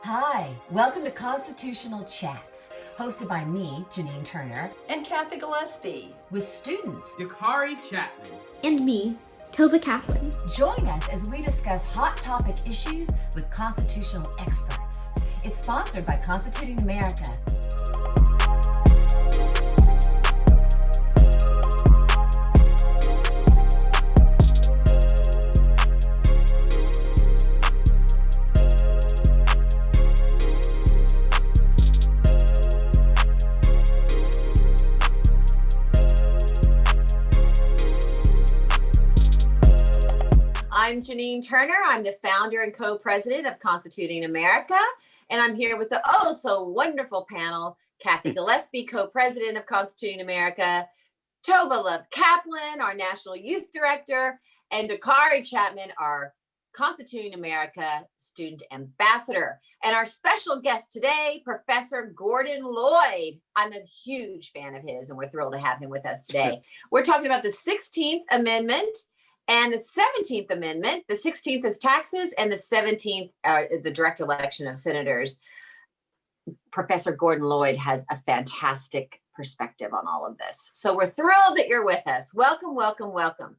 Hi, welcome to Constitutional Chats, hosted by me, Janine Turner, and Cathy Gillespie, with students Dakare, Chatman, and me, Tova, Kaplan. Join us as we discuss hot topic issues with constitutional experts. It's sponsored by Constituting America. I'm Janine Turner. I'm the founder and co-president of Constituting America, and I'm here with the wonderful panel, Cathy Gillespie, co-president of Constituting America, Tova Kaplan, our national youth director, and Dakare, Chatman, our Constituting America student ambassador. And our special guest today, Professor Gordon Lloyd. I'm a huge fan of his, and we're thrilled to have him with us today. We're talking about the 16th Amendment and the 17th Amendment. The 16th is taxes, and the 17th, the direct election of senators. Professor Gordon Lloyd has a fantastic perspective on all of this. So we're thrilled that you're with us. Welcome, welcome, welcome.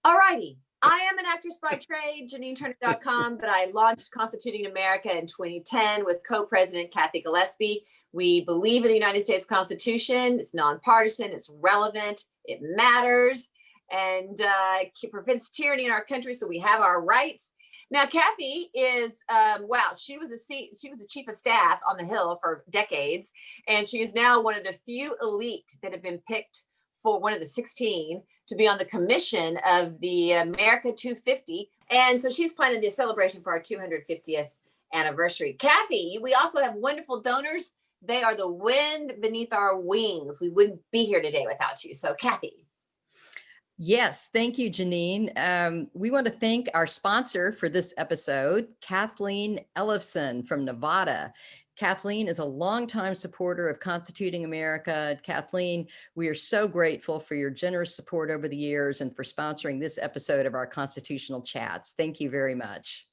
All righty. I am an actress by trade, JanineTurner.com, but I launched Constituting America in 2010 with co-president Cathy Gillespie. We believe in the United States Constitution. It's nonpartisan, it's relevant, it matters, and prevents tyranny in our country, so we have our rights. Now, Cathy is, she was a chief of staff on the Hill for decades, and she is now one of the few elite that have been picked for one of the 16 to be on the commission of the America 250. And so she's planning the celebration for our 250th anniversary. Cathy, we also have wonderful donors. They are the wind beneath our wings. We wouldn't be here today without you. So, Cathy. Yes, thank you, Janine. We want to thank our sponsor for this episode, Kathleen Ellefson from Nevada. Kathleen is a longtime supporter of Constituting America. Kathleen, we are so grateful for your generous support over the years and for sponsoring this episode of our Constitutional Chats. Thank you very much.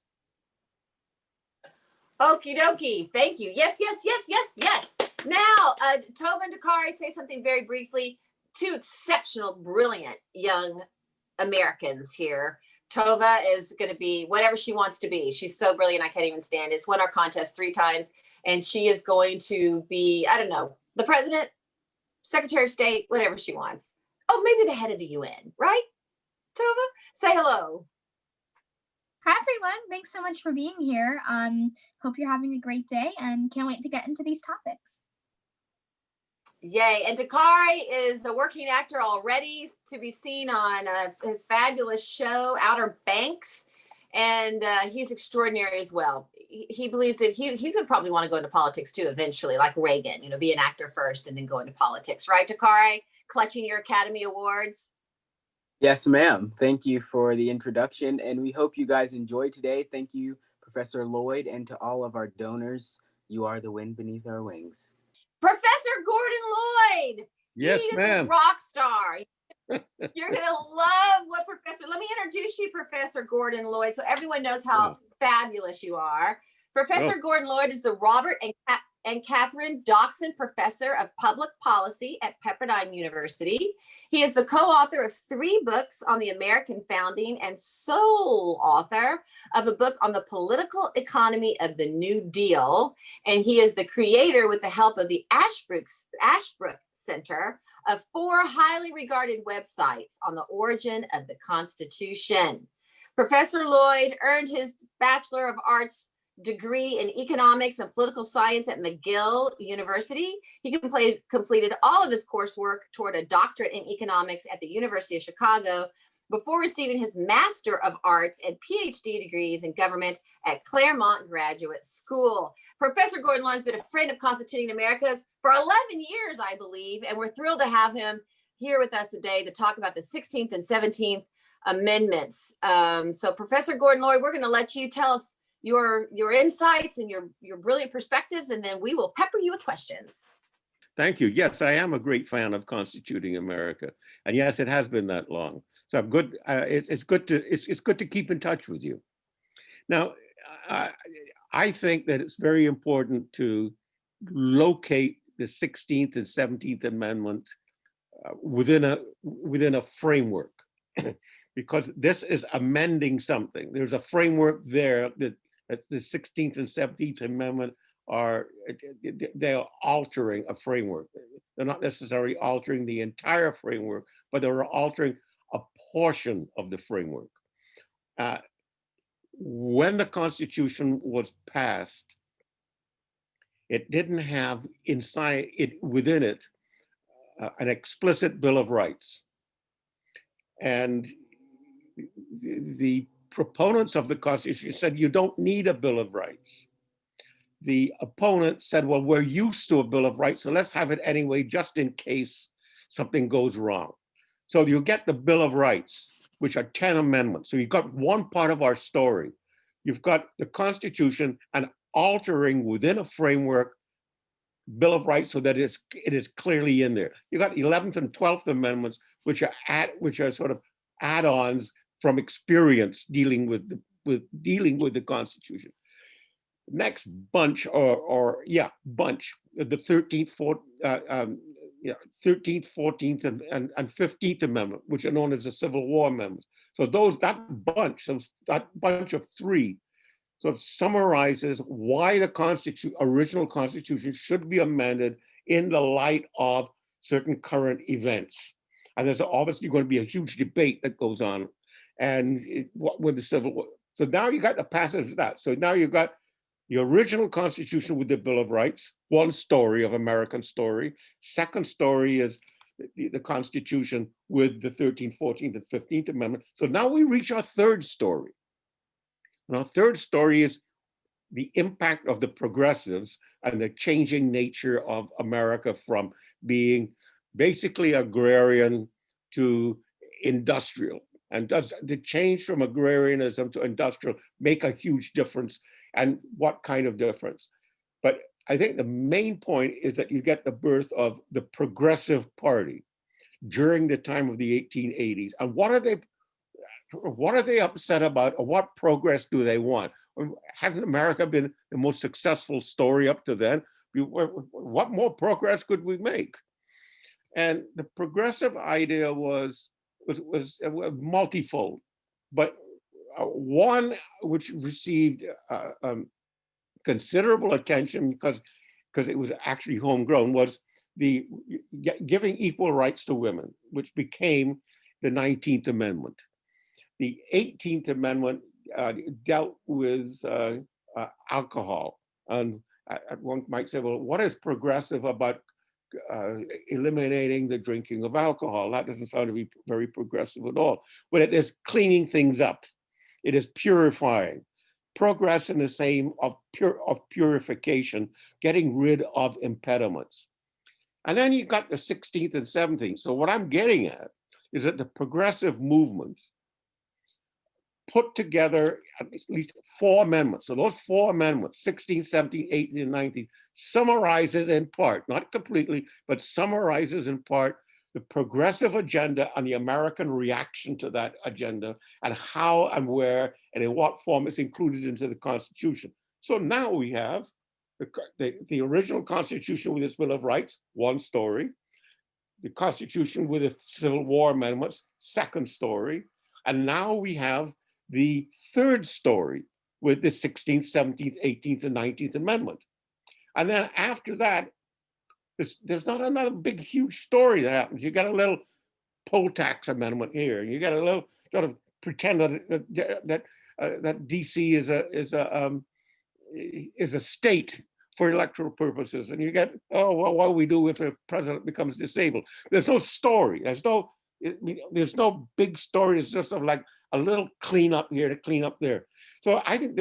Okie dokie. Thank you. Yes, yes, yes, yes, yes. Now, Tova and Dakare, say something very briefly. Two exceptional, brilliant young Americans here. Tova is going to be whatever she wants to be. She's so brilliant, I can't even stand it. She's won our contest 3 times, and she is going to be, I don't know, the president, secretary of state, whatever she wants. Oh, maybe the head of the UN, right? Tova, say hello. Hi, everyone. Thanks so much for being here. Hope you're having a great day and can't wait to get into these topics. Yay. And Dakare is a working actor already, to be seen on his fabulous show, Outer Banks. And he's extraordinary as well. He believes that he's going to probably want to go into politics too eventually, like Reagan, be an actor first and then go into politics. Right, Dakare? Clutching your Academy Awards. Yes, ma'am. Thank you for the introduction. And we hope you guys enjoyed today. Thank you, Professor Lloyd, and to all of our donors. You are the wind beneath our wings. Professor Gordon Lloyd. Yes, ma'am. A rock star. You're going to love what let me introduce you, Professor Gordon Lloyd, so everyone knows how fabulous you are. Professor Gordon Lloyd is the Robert and Catherine Doxson Professor of Public Policy at Pepperdine University. He is the co-author of 3 books on the American founding and sole author of a book on the political economy of the New Deal. And he is the creator, with the help of the Ashbrook Center, of 4 highly regarded websites on the origin of the Constitution. Professor Lloyd earned his Bachelor of Arts degree in economics and political science at McGill University. He completed all of his coursework toward a doctorate in economics at the University of Chicago before receiving his Master of Arts and PhD degrees in government at Claremont Graduate School. Professor Gordon Lloyd has been a friend of Constituting America's for 11 years, I believe, and we're thrilled to have him here with us today to talk about the 16th and 17th Amendments. So Professor Gordon Lloyd, we're going to let you tell us your insights and your brilliant perspectives, and then we will pepper you with questions. Thank you. Yes, I am a great fan of Constituting America, and yes, it has been that long. So I'm good. It's good to keep in touch with you. Now, I think that it's very important to locate the 16th and 17th Amendment within a framework, because this is amending something. There's a framework there that the 16th and 17th Amendment they're altering a framework. They're not necessarily altering the entire framework, but they're altering a portion of the framework. When the Constitution was passed, it didn't have inside it, within it, an explicit Bill of Rights. And the proponents of the Constitution said, you don't need a Bill of Rights. The opponents said, well, we're used to a Bill of Rights, so let's have it anyway, just in case something goes wrong. So you get the Bill of Rights, which are 10 amendments. So you've got one part of our story. You've got the Constitution and altering within a framework Bill of Rights so that it is clearly in there. You got 11th and 12th Amendments, which are sort of add-ons from experience dealing with the Constitution. Next bunch, the 13th, 13th, 14th, and 15th Amendment, which are known as the Civil War Amendments. So that bunch of three sort of summarizes why the original Constitution should be amended in the light of certain current events. And there's obviously going to be a huge debate that goes on, and what with the Civil War. So now you got the passage of that. So now you've got the original Constitution with the Bill of Rights, one story of American story. Second story is the Constitution with the 13th, 14th, and 15th Amendment. So now we reach our third story. And our third story is the impact of the progressives and the changing nature of America from being basically agrarian to industrial. And does the change from agrarianism to industrial make a huge difference? And what kind of difference? But I think the main point is that you get the birth of the Progressive Party during the time of the 1880s. And what are they upset about, or what progress do they want? Hasn't America been the most successful story up to then? What more progress could we make? And the progressive idea was multifold, but one which received considerable attention because it was actually homegrown was the giving equal rights to women, which became the 19th Amendment. The 18th Amendment dealt with alcohol. And one might say, well, what is progressive about eliminating the drinking of alcohol? That doesn't sound to be very progressive at all. But it is cleaning things up. It is purifying. Progress in the same of purification, getting rid of impediments. And then you got the 16th and 17th. So what I'm getting at is that the progressive movement put together at least 4 amendments. So those 4 amendments, 16, 17, 18, and 19, summarizes in part, not completely, but summarizes in part the progressive agenda and the American reaction to that agenda, and how and where and in what form it's included into the Constitution. So now we have the original Constitution with its Bill of Rights, one story, the Constitution with its Civil War amendments, second story, and now we have the third story with the 16th, 17th, 18th, and 19th Amendment. And then after that, there's not another big, huge story that happens. You got a little poll tax amendment here. You got a little sort of pretend that DC is a state for electoral purposes. And you get, oh, well, what do we do if a president becomes disabled? There's no story. There's no big story. It's just sort of like a little cleanup here to clean up there. So I think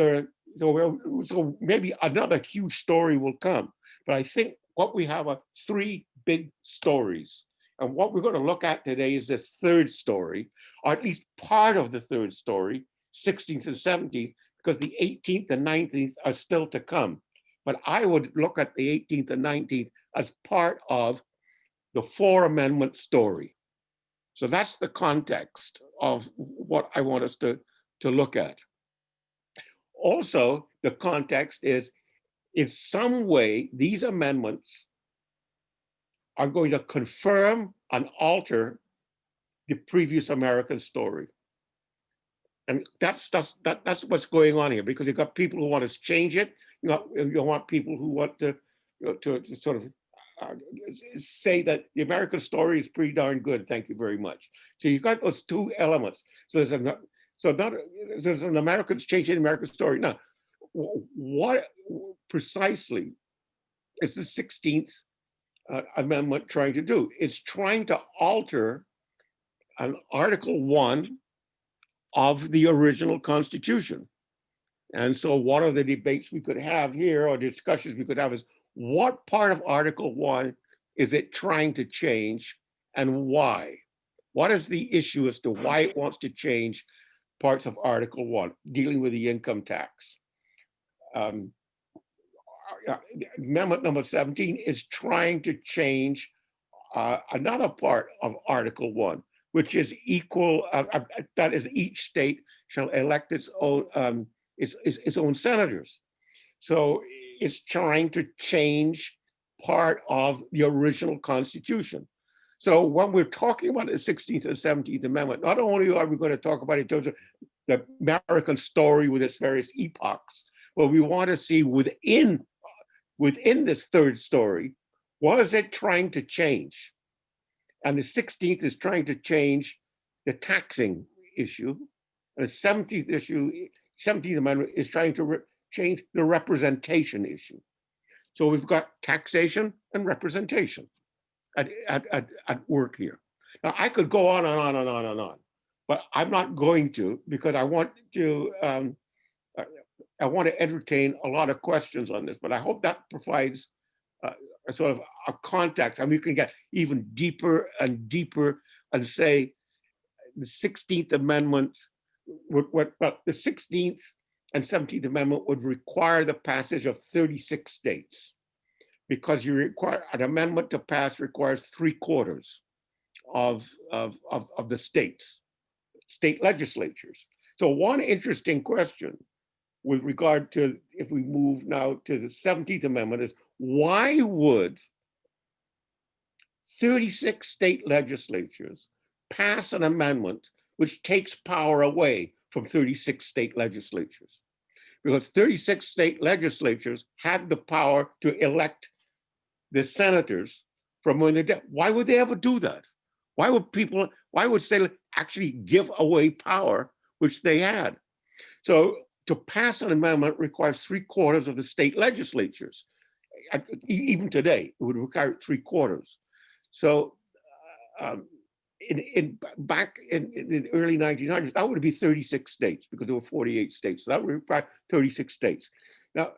so maybe another huge story will come. But I think what we have are 3 big stories. And what we're going to look at today is this third story, or at least part of the third story, 16th and 17th, because the 18th and 19th are still to come. But I would look at the 18th and 19th as part of the 4 amendment story. So that's the context of what I want us to look at. Also, the context is, in some way, these amendments are going to confirm and alter the previous American story. And that's what's going on here, because you've got people who want to change it. You want people who want to sort of say that the American story is pretty darn good. Thank you very much. So you've got those two elements. So there's an American's changing the American story. Now, what precisely is the 16th Amendment trying to do? It's trying to alter an Article 1 of the original Constitution. And so one of the debates we could have here, or discussions we could have, is what part of Article 1 is it trying to change, and why? What is the issue as to why it wants to change parts of Article 1, dealing with the income tax? Amendment number 17 is trying to change another part of Article 1, which is equal, that is, each state shall elect its own senators. So it's trying to change part of the original Constitution. So when we're talking about the 16th and 17th Amendment, not only are we going to talk about it in terms of the American story with its various epochs, but we want to see within this third story, what is it trying to change? And the 16th is trying to change the taxing issue. And the 17th Amendment is trying to change the representation issue. So we've got taxation and representation at work here. Now, I could go on and on and on and on, but I'm not going to, because I want to entertain a lot of questions on this, but I hope that provides a sort of a context. I mean, you can get even deeper and deeper and say the 16th Amendment, the 16th and 17th Amendment would require the passage of 36 states, because you require an amendment to pass requires 3/4 of the states, state legislatures. So one interesting question with regard to, if we move now to the 17th Amendment, is why would 36 state legislatures pass an amendment which takes power away from 36 state legislatures? Because 36 state legislatures had the power to elect the senators from when they're dead. Why would they ever do that? Why would states actually give away power which they had? So to pass an amendment requires 3/4 of the state legislatures. Even today, it would require 3/4. So back in the early 1900s, that would be 36 states, because there were 48 states. So that would require 36 states. Now,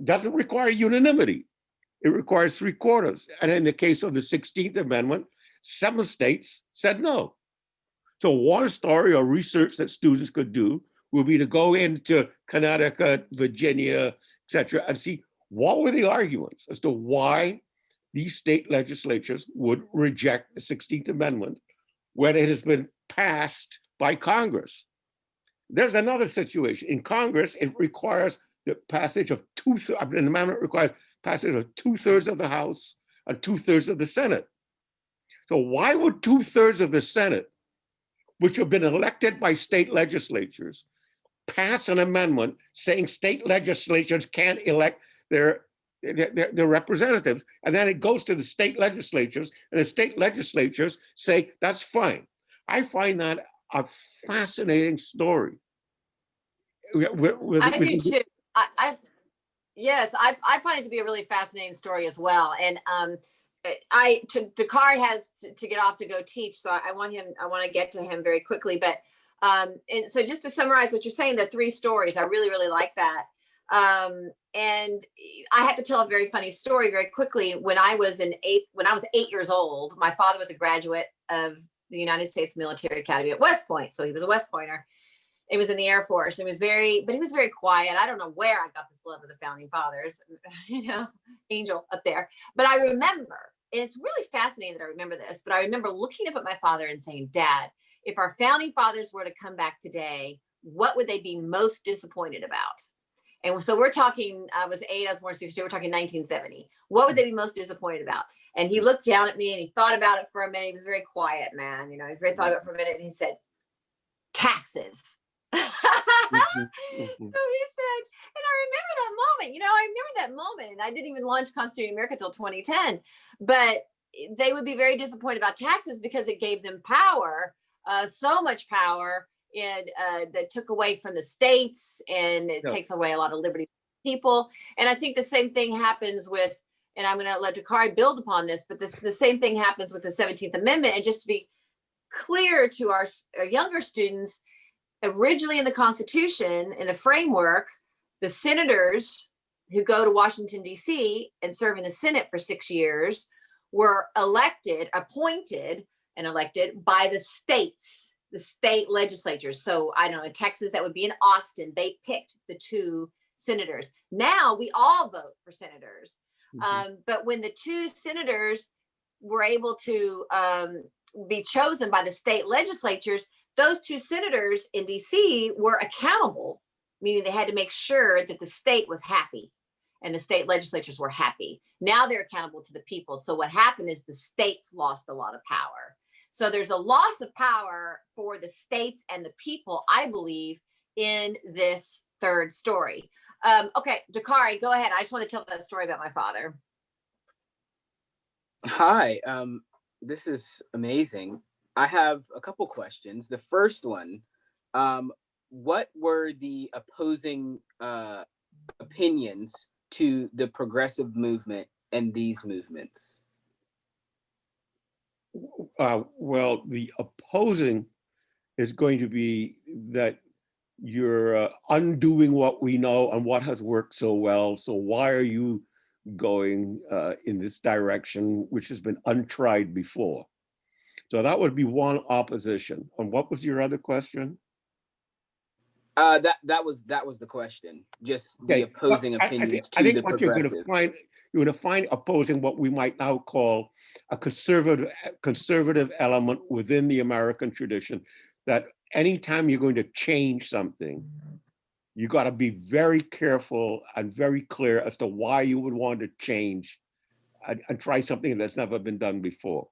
doesn't require unanimity. It requires 3/4. And in the case of the 16th Amendment, 7 states said no. So one story or research that students could do would be to go into Connecticut, Virginia, et cetera, and see what were the arguments as to why these state legislatures would reject the 16th Amendment when it has been passed by Congress. There's another situation. In Congress, it requires the passage of an amendment requires passage of 2/3 of the House and 2/3 of the Senate. So why would 2/3 of the Senate, which have been elected by state legislatures, pass an amendment saying state legislatures can't elect their representatives? And then it goes to the state legislatures, and the state legislatures say, that's fine. I find that a fascinating story. I do too. Yes, I find it to be a really fascinating story as well. And Dakare has to get off to go teach, so I want to get to him very quickly. But and so just to summarize what you're saying, the 3 stories, I really, really like that. And I have to tell a very funny story very quickly. When I was 8 years old, my father was a graduate of the United States Military Academy at West Point, so he was a West Pointer. He was in the Air Force. He was very quiet. I don't know where I got this love of the founding fathers, angel up there. But I remember, and it's really fascinating that I remember this, but I remember looking up at my father and saying, Dad, if our founding fathers were to come back today, what would they be most disappointed about? And so we're talking, I was 8, I was born 62, we're talking 1970. What would they be most disappointed about? And he looked down at me and he thought about it for a minute. He was a very quiet man, you know, he thought about it for a minute and he said, taxes. So he said, and I remember that moment, you know, and I didn't even launch Constituting America till 2010, but they would be very disappointed about taxes because it gave them power, so much power, and that took away from the states, and it takes away a lot of liberty from people. And I think the same thing happens with, and I'm going to let Dakare build upon this, but the same thing happens with the 17th Amendment. And just to be clear to our younger students, originally in the Constitution, in the framework, the senators who go to Washington, D.C. and serve in the Senate for 6 years were appointed and elected by the states, the state legislatures. So I don't know, in Texas, that would be in Austin. They picked the 2 senators. Now we all vote for senators. But when the 2 senators were able to be chosen by the state legislatures, those 2 senators in DC were accountable, meaning they had to make sure that the state was happy and the state legislatures were happy. Now they're accountable to the people. So what happened is the states lost a lot of power. So there's a loss of power for the states and the people, I believe, in this third story. Okay, Dakare, go ahead. I just want to tell that story about my father. Hi, this is amazing. I have a couple questions. The first one, what were the opposing opinions to the progressive movement and these movements? Well, the opposing is going to be that you're undoing what we know and what has worked so well. So why are you going in this direction, which has been untried before? So that would be one opposition. And what was your other question? That was the question. Just the opposing opinions to the progressive. You're going to find opposing what we might now call a conservative element within the American tradition. That anytime you're going to change something, you got to be very careful and very clear as to why you would want to change and try something that's never been done before.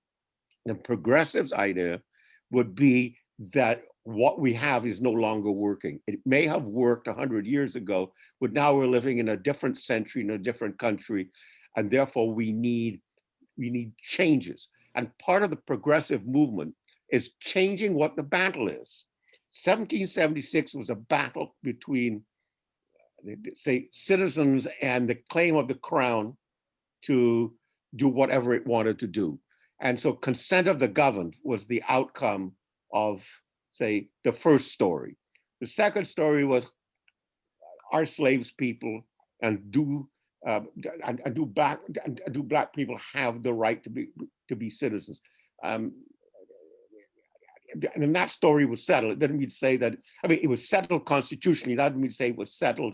The progressives' idea would be that what we have is no longer working. It may have worked 100 years ago, but now we're living in a different century, in a different country, and therefore we need changes. And part of the progressive movement is changing what the battle is. 1776 was a battle between, say, citizens and the claim of the crown to do whatever it wanted to do. And so consent of the governed was the outcome of, say, the first story. The second story was, are slaves people, and do black people have the right to be citizens? And that story was settled. It didn't mean to say that, I mean, it was settled constitutionally. That didn't mean to say it was settled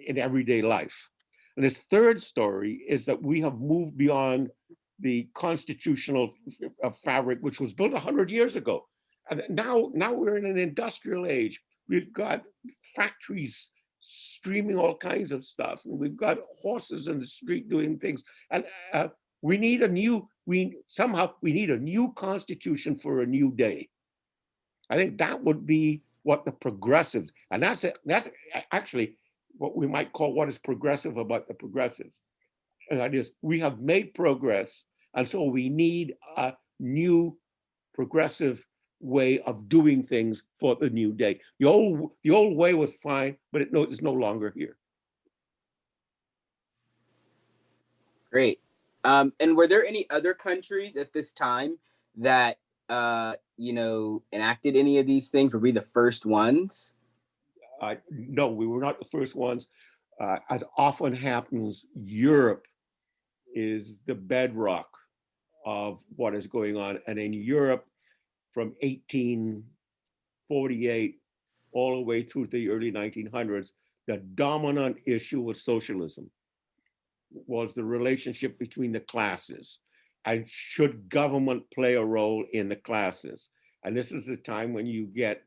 in everyday life. And this third story is that we have moved beyond the constitutional fabric, which was built 100 years ago. And now we're in an industrial age. We've got factories streaming all kinds of stuff. And we've got horses in the street doing things. And we need a new constitution for a new day. I think that would be what the progressives, and that's actually what we might call what is progressive about the progressives. And that is, we have made progress, and so we need a new progressive way of doing things for the new day. The old way was fine, but it's no longer here. Great. And were there any other countries at this time that enacted any of these things? Were we the first ones? No, we were not the first ones. As often happens, Europe is the bedrock of what is going on. And in Europe, from 1848 all the way through the early 1900s, the dominant issue was socialism, was the relationship between the classes. And should government play a role in the classes? And this is the time when you get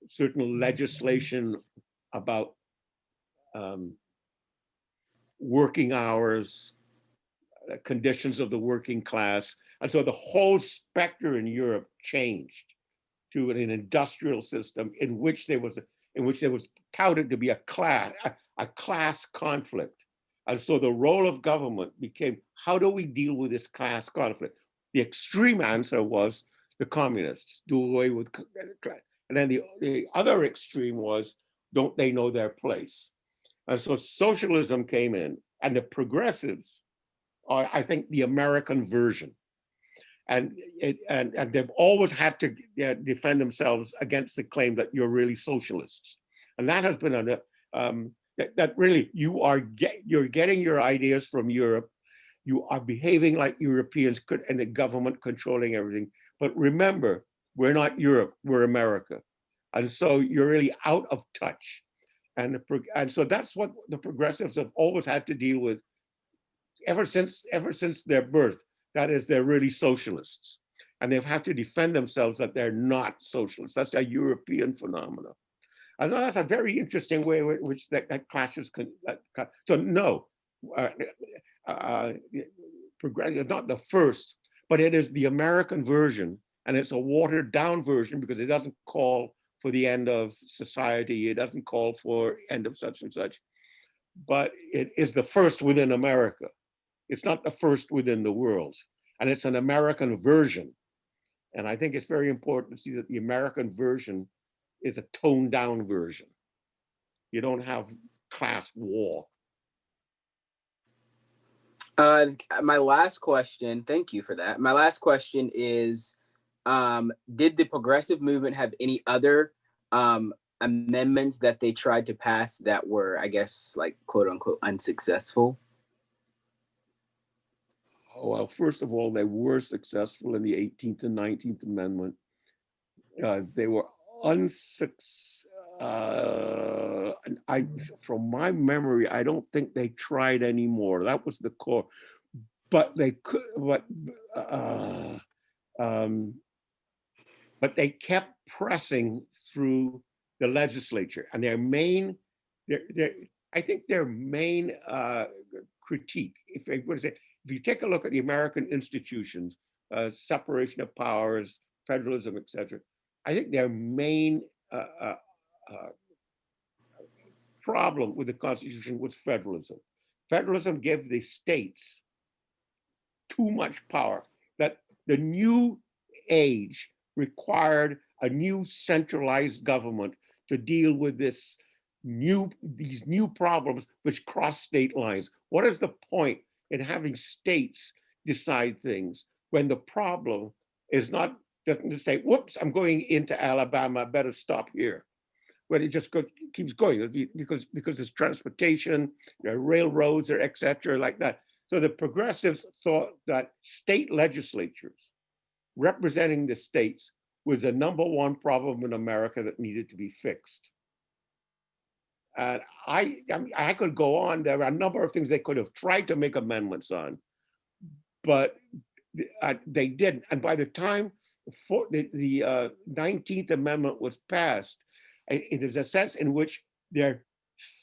certain legislation about working hours, conditions of the working class. And so the whole spectrum in Europe changed to an industrial system in which there was touted to be a class conflict. And so the role of government became, how do we deal with this class conflict? The extreme answer was the communists, do away with class. And then the other extreme was, don't they know their place? And so socialism came in, and the progressives are, I think, the American version. And they've always had to defend themselves against the claim that you're really socialists. And that has been that really you're getting your ideas from Europe. You are behaving like Europeans could, and the government controlling everything. But remember, we're not Europe, we're America. And so you're really out of touch. And so that's what the progressives have always had to deal with ever since their birth. That is, they're really socialists. And they've had to defend themselves that they're not socialists. That's a European phenomenon. And that's a very interesting way in which that clashes. So no, progressive, not the first, but it is the American version. And it's a watered down version because it doesn't call for the end of society. It doesn't call for end of such and such. But it is the first within America. It's not the first within the world. And it's an American version. And I think it's very important to see that the American version is a toned down version. You don't have class war. My last question, thank you for that. My last question is, did the progressive movement have any other amendments that they tried to pass that were, I guess, like, quote unquote, unsuccessful? Oh, well, first of all, they were successful in the 18th and 19th Amendment. They were unsuccessful. From my memory, I don't think they tried anymore. That was the core. But they could. But they kept pressing through the legislature, and I think their main critique, if you take a look at the American institutions, separation of powers, federalism, etc., I think their main problem with the Constitution was federalism. Federalism gave the states too much power, that the new age required a new centralized government to deal with these new problems which cross state lines. What is the point in having states decide things when the problem is doesn't say, whoops, I'm going into Alabama, I better stop here. But it just keeps going because there's transportation, there are railroads, or et cetera, like that. So the progressives thought that state legislatures representing the states was the #1 problem in America that needed to be fixed. And I could go on. There are a number of things they could have tried to make amendments on, but they didn't. And by the time the 19th Amendment was passed, there's a sense in which their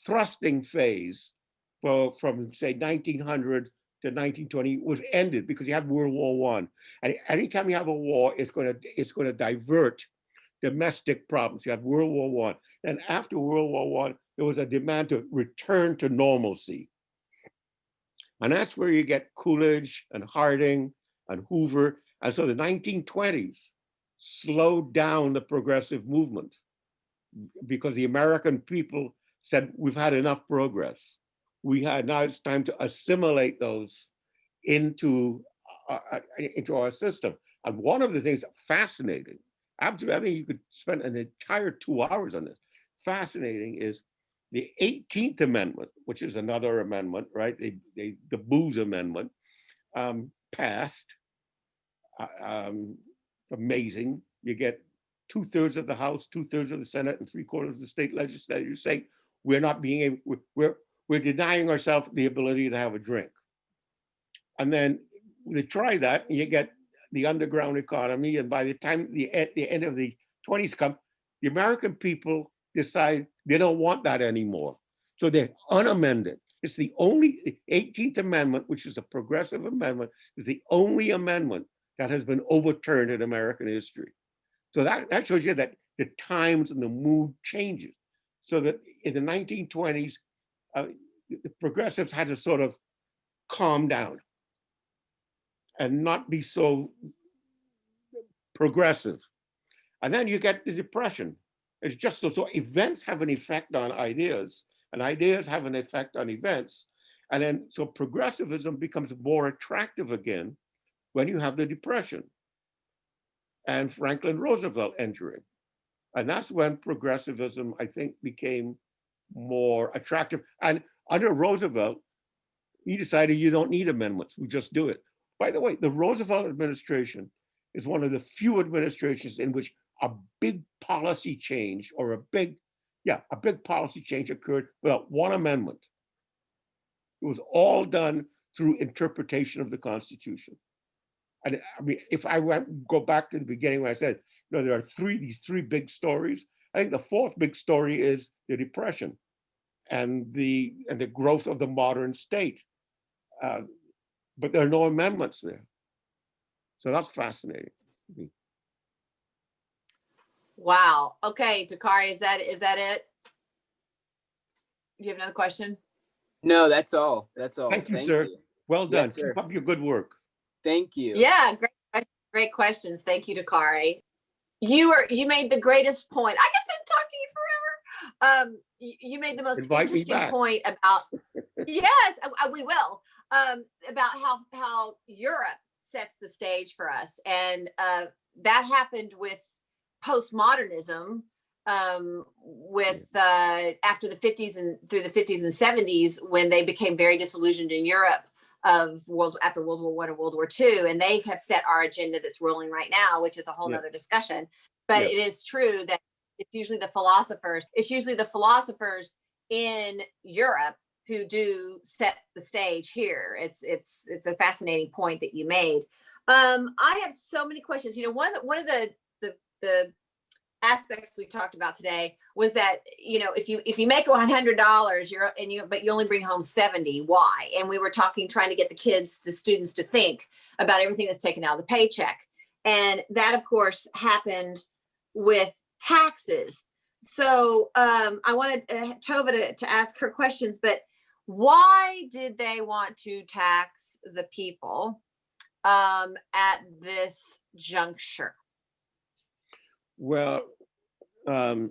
thrusting phase from say 1900 to 1920 was ended, because you had World War I. And anytime you have a war, it's going to divert domestic problems. You had World War I. And after World War I, there was a demand to return to normalcy. And that's where you get Coolidge and Harding and Hoover. And so the 1920s slowed down the progressive movement, because the American people said, we've had enough progress. Now it's time to assimilate those into our system. And one of the things fascinating, absolutely, I think you could spend an entire 2 hours on this. Fascinating is the 18th Amendment, which is another amendment, right? The Booz Amendment passed. It's amazing. You get 2/3 of the House, 2/3 of the Senate, and 3/4 of the state legislatures saying we're denying ourselves the ability to have a drink. And then they try that, and you get the underground economy. And by the time the end of the 20s come, The American people decide they don't want that anymore. So they're unamended. It's the only 18th Amendment, which is a progressive amendment, is the only amendment that has been overturned in American history. So that shows you that the times and the mood changes. So that in the 1920s, the progressives had to sort of calm down and not be so progressive. And then you get the Depression. It's just so events have an effect on ideas, and ideas have an effect on events. And then so progressivism becomes more attractive again when you have the Depression and Franklin Roosevelt entering. And that's when progressivism, I think, became more attractive. And under Roosevelt, he decided you don't need amendments, we just do it. By the way, the Roosevelt administration is one of the few administrations in which a big policy change or a big policy change occurred without one amendment. It was all done through interpretation of the Constitution. And I mean, if I go back to the beginning when I said, there are these three big stories, I think the fourth big story is the Depression and the growth of the modern state. But there are no amendments there. So that's fascinating. Wow. Okay, Dakare, is that it? Do you have another question? No, that's all. That's all. Thank you, sir. Well done. Yes, sir. Keep up your good work. Thank you. Yeah, great questions. Thank you, Dakare. You made the greatest point. I guess I'd talk to you forever. You made the most interesting point about yes, we will. About how Europe sets the stage for us, and that happened with postmodernism, with after the 50s and through the 50s and 70s, when they became very disillusioned in Europe after World War I and World War II, and they have set our agenda that's rolling right now, which is a whole nother discussion. But it is true that it's usually the philosophers in Europe who do set the stage here. It's a fascinating point that you made. I have so many questions. One of the aspects we talked about today was that if you make $100, but you only bring home 70, why? And we were trying to get the students to think about everything that's taken out of the paycheck, and that of course happened with taxes. So I wanted Tova to ask her questions, but why did they want to tax the people at this juncture? Well, I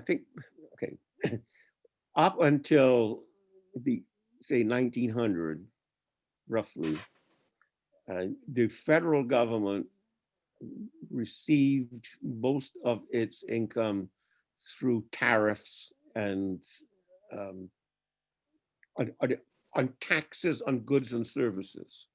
think, okay, up until say 1900, roughly, the federal government received most of its income through tariffs and on taxes on goods and services.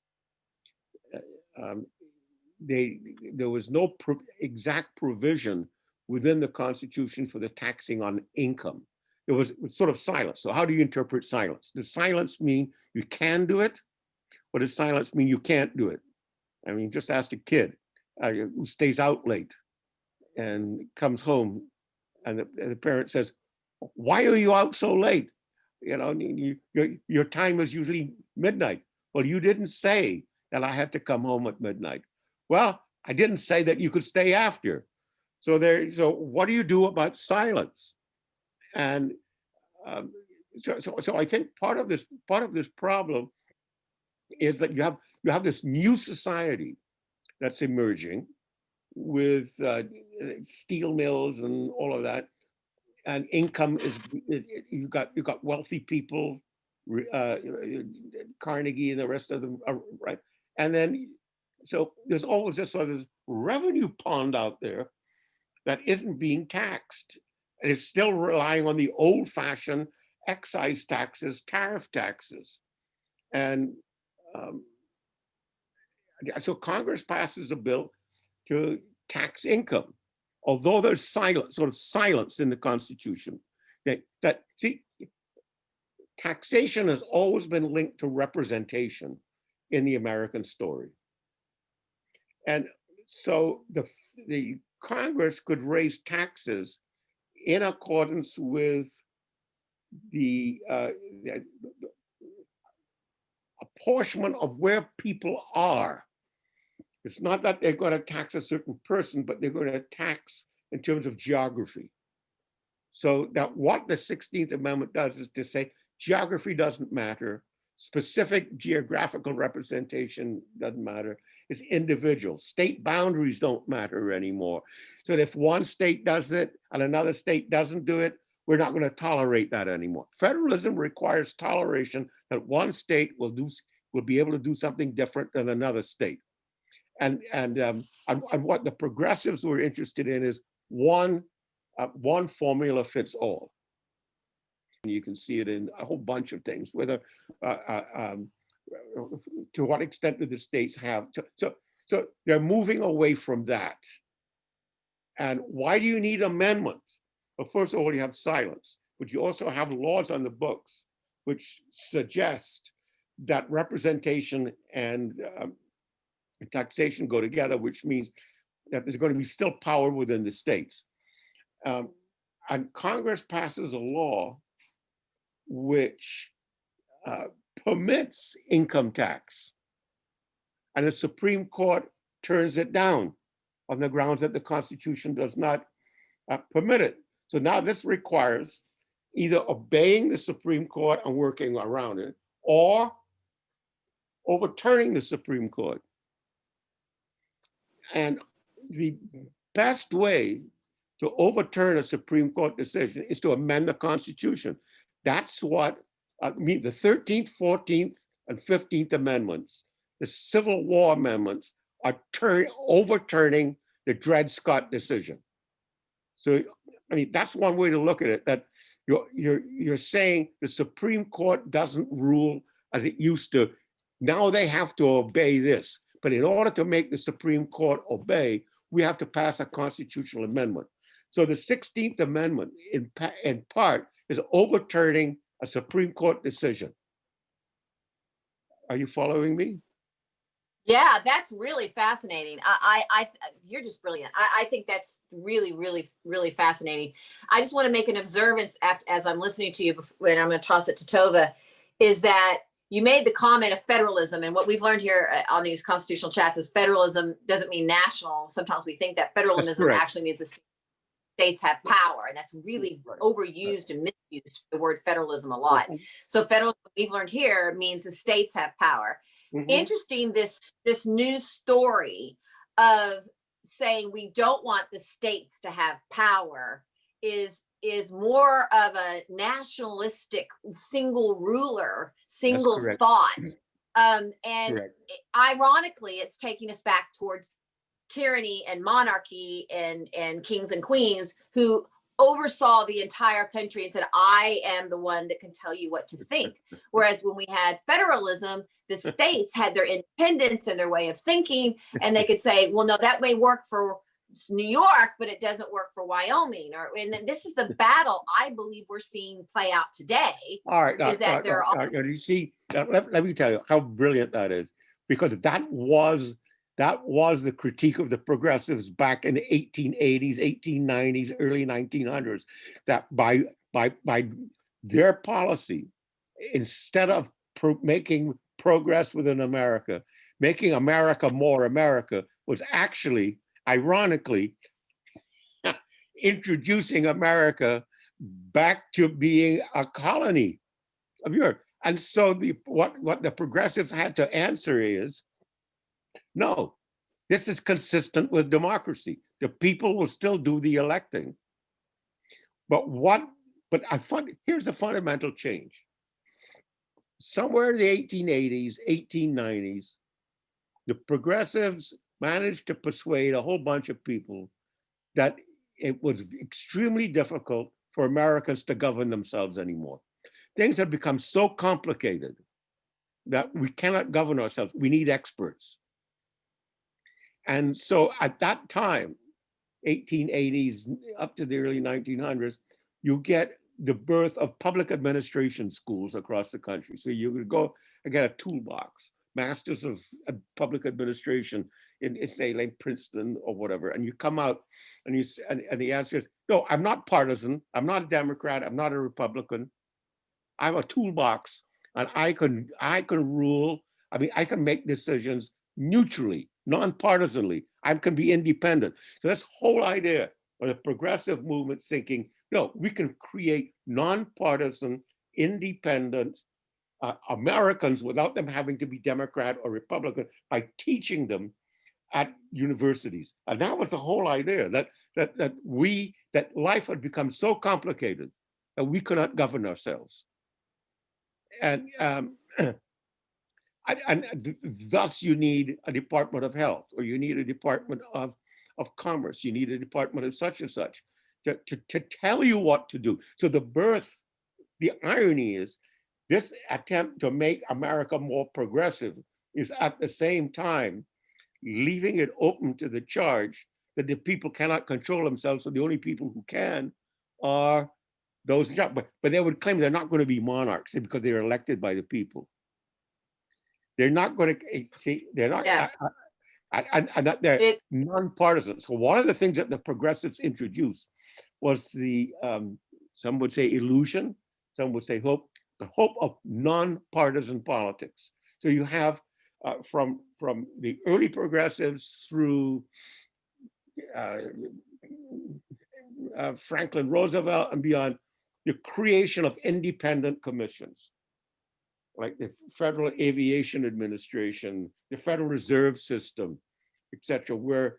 There was no exact provision within the Constitution for the taxing on income. It was sort of silence. So how do you interpret silence? Does silence mean you can do it? Or does silence mean you can't do it? I mean, just ask a kid who stays out late and comes home, and the parent says, "Why are you out so late? Your time is usually midnight." Well, you didn't say that I had to come home at midnight. Well, I didn't say that you could stay after. So what do you do about silence? And so I think part of this problem is that you have this new society that's emerging with steel mills and all of that, and income is you've got wealthy people, Carnegie and the rest of them, right? And then so there's always this sort of revenue pond out there that isn't being taxed, and it's still relying on the old-fashioned excise taxes, tariff taxes, and so Congress passes a bill to tax income, although there's silence in the Constitution. See, taxation has always been linked to representation in the American story. And so the Congress could raise taxes in accordance with the apportionment of where people are. It's not that they're going to tax a certain person, but they're going to tax in terms of geography. So that what the 16th Amendment does is to say geography doesn't matter, specific geographical representation doesn't matter, it's individual. State boundaries don't matter anymore. So if one state does it and another state doesn't do it, we're not going to tolerate that anymore. Federalism requires toleration that one state will be able to do something different than another state. And what the progressives were interested in is one formula fits all. You can see it in a whole bunch of things, whether to what extent do the states have. So they're moving away from that. And why do you need amendments? Well, first of all, you have silence, but you also have laws on the books which suggest that representation and taxation go together, which means that there's going to be still power within the states. And Congress passes a law which permits income tax, and the Supreme Court turns it down on the grounds that the Constitution does not permit it. So now this requires either obeying the Supreme Court and working around it, or overturning the Supreme Court. And the best way to overturn a Supreme Court decision is to amend the Constitution. That's what the 13th, 14th, and 15th Amendments, the Civil War amendments, are overturning the Dred Scott decision. So, I mean, that's one way to look at it, that you're saying the Supreme Court doesn't rule as it used to. Now they have to obey this. But in order to make the Supreme Court obey, we have to pass a constitutional amendment. So the 16th Amendment, in part, is overturning a Supreme Court decision. Are you following me? Yeah, that's really fascinating. You're just brilliant. I think that's really, really, really fascinating. I just want to make an observance as I'm listening to you, and I'm going to toss it to Tova, is that you made the comment of federalism, and what we've learned here on these constitutional chats is federalism doesn't mean national. Sometimes we think that federalism actually means the states have power, and that's really overused and misused, the word federalism, a lot. So federalism, we've learned here, means the states have power. Interesting, this new story of saying we don't want the states to have power is more of a nationalistic single ruler, single thought. And ironically, it's taking us back towards tyranny and monarchy and kings and queens who oversaw the entire country and said, I am the one that can tell you what to think. Whereas when we had federalism, the states had their independence and their way of thinking, and they could say, well, no, that may work for New York, but it doesn't work for Wyoming. And this is the battle I believe we're seeing play out today. All right. You see, let me tell you how brilliant that is, because that was the critique of the progressives back in the 1880s, 1890s, early 1900s, that by their policy, instead of making progress within America, making America more America, was actually, ironically, introducing America back to being a colony of Europe. And so what the progressives had to answer is, no, this is consistent with democracy. The people will still do the electing. Here's the fundamental change. Somewhere in the 1880s, 1890s, the progressives managed to persuade a whole bunch of people that it was extremely difficult for Americans to govern themselves anymore. Things have become so complicated that we cannot govern ourselves. We need experts. And so at that time, 1880s up to the early 1900s, you get the birth of public administration schools across the country. So you would go and get a toolbox, masters of public administration in say like Princeton or whatever, and you come out and and the answer is, no, I'm not partisan, I'm not a Democrat, I'm not a Republican, I'm a toolbox, and I can rule. I mean, I can make decisions neutrally, non-partisanly. I can be independent. So this whole idea of the progressive movement thinking, no, we can create non-partisan, independent Americans without them having to be Democrat or Republican by teaching them at universities. And that was the whole idea, that life had become so complicated that we could not govern ourselves. And thus you need a Department of Health, or you need a Department of Commerce, you need a Department of such and such to tell you what to do. So the irony is, this attempt to make America more progressive is at the same time leaving it open to the charge that the people cannot control themselves, so the only people who can are those in charge. But they would claim they're not going to be monarchs because they're elected by the people. They're not going to see, they're not, Yeah. and that they're nonpartisan. So one of the things that the progressives introduced was the, some would say illusion, some would say hope, the hope of nonpartisan politics. So you have from the early progressives through Franklin Roosevelt and beyond, the creation of independent commissions, like the Federal Aviation Administration, the Federal Reserve System, etc., where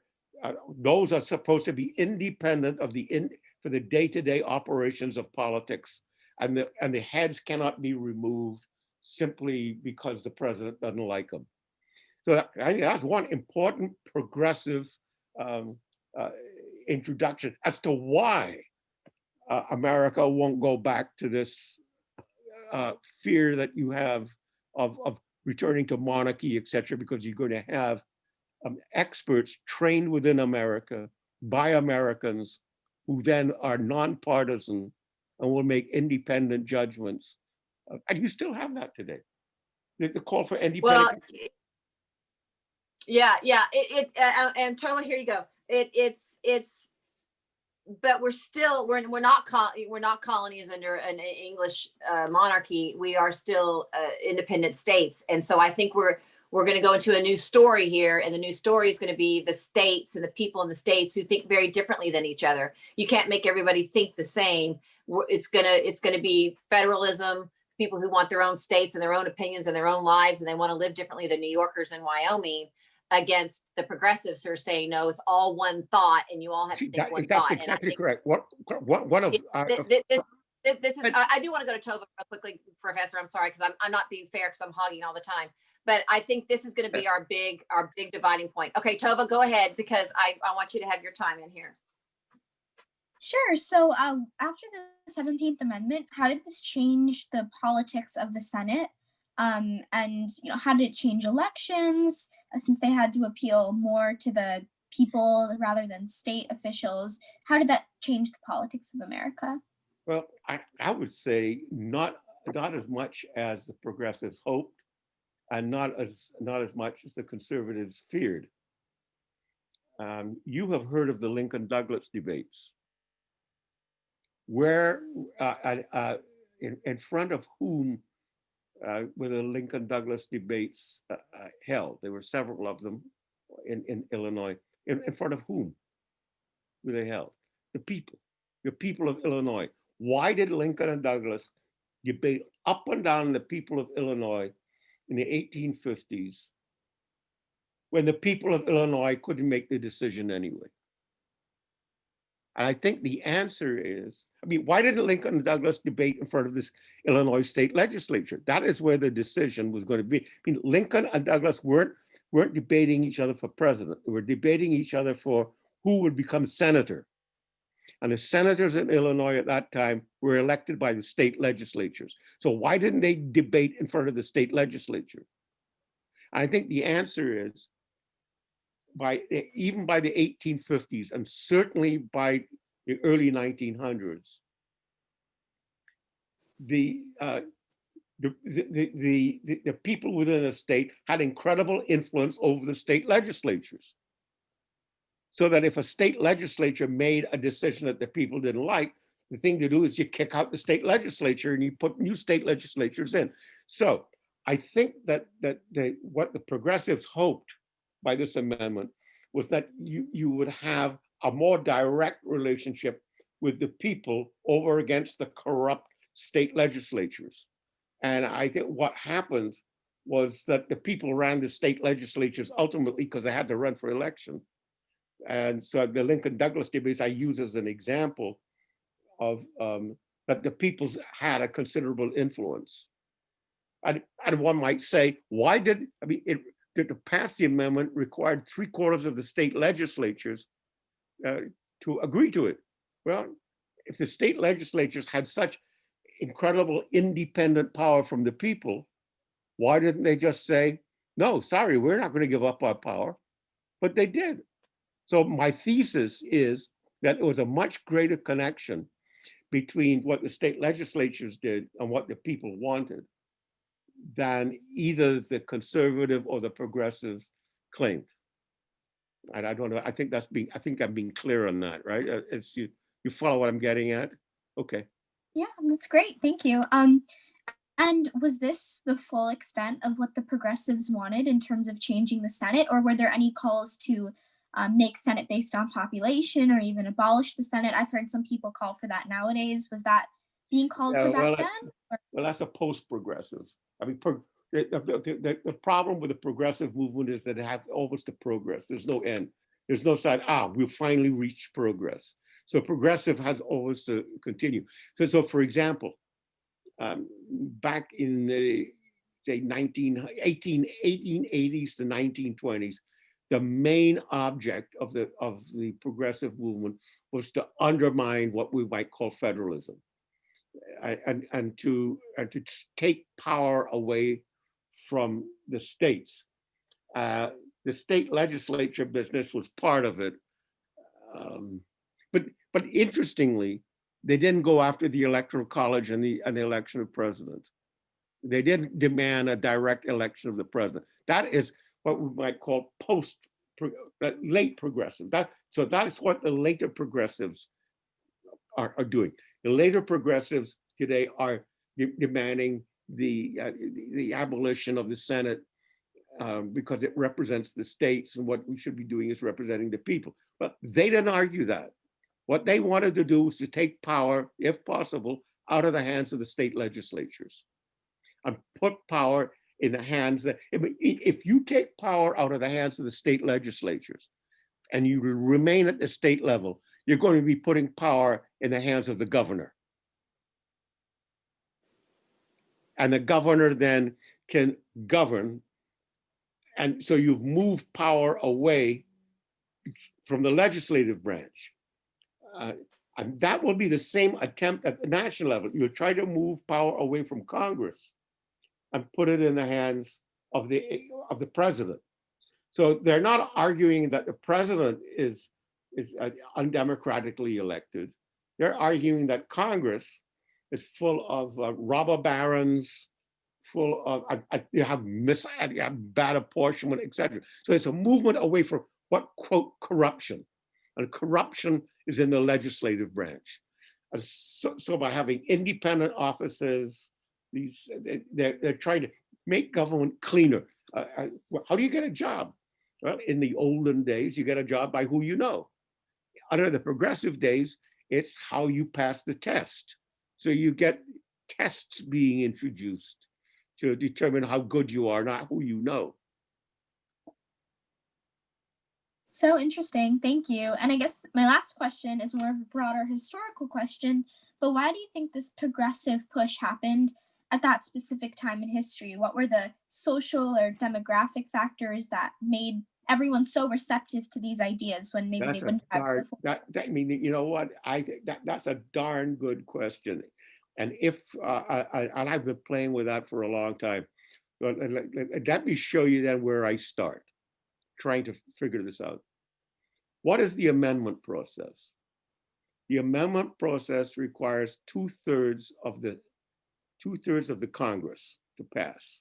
those are supposed to be independent of for the day-to-day operations of politics, and the heads cannot be removed simply because the president doesn't like them. So I think that's one important progressive introduction as to why America won't go back to this fear that you have of returning to monarchy, etc., because you're going to have experts trained within America by Americans who then are nonpartisan and will make independent judgments. And you still have that today. The call for independent. Well, yeah. And Tova, here you go. It's but we're not colonies under an English monarchy. We are still independent states, and so I think we're going to go into a new story here, and the new story is going to be the states and the people in the states who think very differently than each other. You can't make everybody think the same. It's gonna be federalism. People who want their own states and their own opinions and their own lives, and they want to live differently than New Yorkers in Wyoming, against the progressives who are saying, no, it's all one thought and you all have to think one thought. That's exactly correct. One of this is, I do want to go to Tova real quickly, Professor. I'm sorry, because I'm not being fair because I'm hogging all the time. But I think this is going to be our big dividing point. Okay, Tova, go ahead, because I want you to have your time in here. Sure. So after the 17th Amendment, how did this change the politics of the Senate? And how did it change elections, since they had to appeal more to the people rather than state officials? How did that change the politics of America? Well, I would say not as much as the progressives hoped, and not as much as the conservatives feared. You have heard of the Lincoln-Douglas debates, where in front of whom were the Lincoln-Douglas debates held. There were several of them in Illinois. In front of whom were they held? The people of Illinois. Why did Lincoln and Douglas debate up and down the people of Illinois in the 1850s when the people of Illinois couldn't make the decision anyway? And I think the answer is, why didn't Lincoln and Douglas debate in front of this Illinois state legislature? That is where the decision was going to be. Lincoln and Douglas weren't debating each other for president. They were debating each other for who would become senator. And the senators in Illinois at that time were elected by the state legislatures. So why didn't they debate in front of the state legislature? And I think the answer is, even by the 1850s, and certainly by the early 1900s, the the people within a state had incredible influence over the state legislatures. So that if a state legislature made a decision that the people didn't like, the thing to do is you kick out the state legislature and you put new state legislatures in. So I think that what the progressives hoped by this amendment was that you would have a more direct relationship with the people over against the corrupt state legislatures. And I think what happened was that the people ran the state legislatures ultimately because they had to run for election. And so the Lincoln Douglas debates I use as an example of that the people had a considerable influence. And one might say, why did, to pass the amendment required 3/4 of the state legislatures to agree to it. Well, if the state legislatures had such incredible independent power from the people, why didn't they just say, no, sorry, we're not going to give up our power? But they did. So my thesis is that there was a much greater connection between what the state legislatures did and what the people wanted than either the conservative or the progressive claimed. And I don't know, I think I'm being clear on that, right? As you follow what I'm getting at? Okay. Yeah, that's great. Thank you. And was this the full extent of what the progressives wanted in terms of changing the Senate, or were there any calls to make Senate based on population or even abolish the Senate? I've heard some people call for that nowadays. Was that being called for back then? Well, that's a post-progressive. I mean, the problem with the progressive movement is that it has almost to progress. There's no end. There's no side, we've finally reached progress. So progressive has always to continue. So for example, back in the, say, 1880s to 1920s, the main object of the progressive movement was to undermine what we might call federalism, and to take power away from the states. The state legislature business was part of it, but interestingly, they didn't go after the electoral college and the election of president. They didn't demand a direct election of the president. That is what we might call late progressive. So that is what the later progressives are doing. The later progressives today are demanding the abolition of the Senate because it represents the states, and what we should be doing is representing the people. But they didn't argue that. What they wanted to do was to take power, if possible, out of the hands of the state legislatures and put power in the hands that, if you take power out of the hands of the state legislatures and you remain at the state level, you're going to be putting power in the hands of the governor. And the governor then can govern. And so you've moved power away from the legislative branch. And that will be the same attempt at the national level. You'll try to move power away from Congress and put it in the hands of the president. So they're not arguing that the president is undemocratically elected. They're arguing that Congress is full of robber barons, full of you have bad apportionment, etc. So it's a movement away from what, quote, corruption. And corruption is in the legislative branch. So by having independent offices, they're trying to make government cleaner. How do you get a job? Well, in the olden days, you get a job by who you know. Under the progressive days, it's how you pass the test. So you get tests being introduced to determine how good you are, not who you know. So interesting, thank you. And I guess my last question is more of a broader historical question, but why do you think this progressive push happened at that specific time in history? What were the social or demographic factors that made everyone so receptive to these ideas when maybe they wouldn't have before? I mean, you know what? I think that's a darn good question. And if, and I've been playing with that for a long time. But let me show you then where I start, trying to figure this out. What is the amendment process? The amendment process requires 2/3 of the 2/3 of the Congress to pass.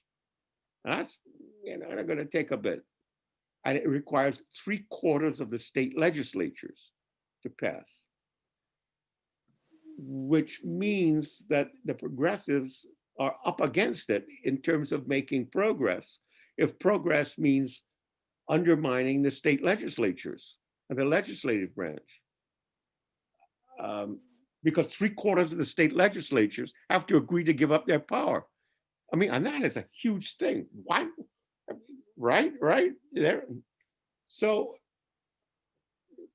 That's not going to take a bit. And it requires 3/4 of the state legislatures to pass, which means that the progressives are up against it in terms of making progress. If progress means undermining the state legislatures and the legislative branch. Because 3/4 of the state legislatures have to agree to give up their power. I mean, and that is a huge thing. Why? Right? There. So,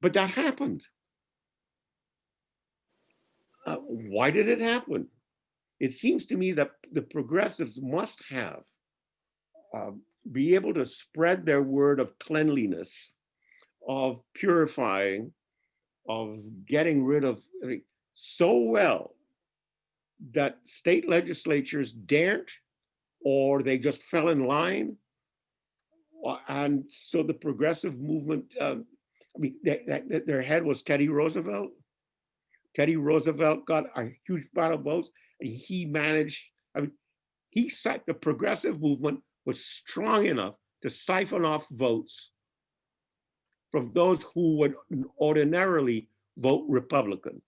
but that happened. Why did it happen? It seems to me that the progressives must have be able to spread their word of cleanliness, of purifying, of getting rid of so well that state legislatures daren't, or they just fell in line. And so the progressive movement, their head was Teddy Roosevelt. Teddy Roosevelt got a huge amount of votes, and he managed, the progressive movement was strong enough to siphon off votes from those who would ordinarily vote Republican.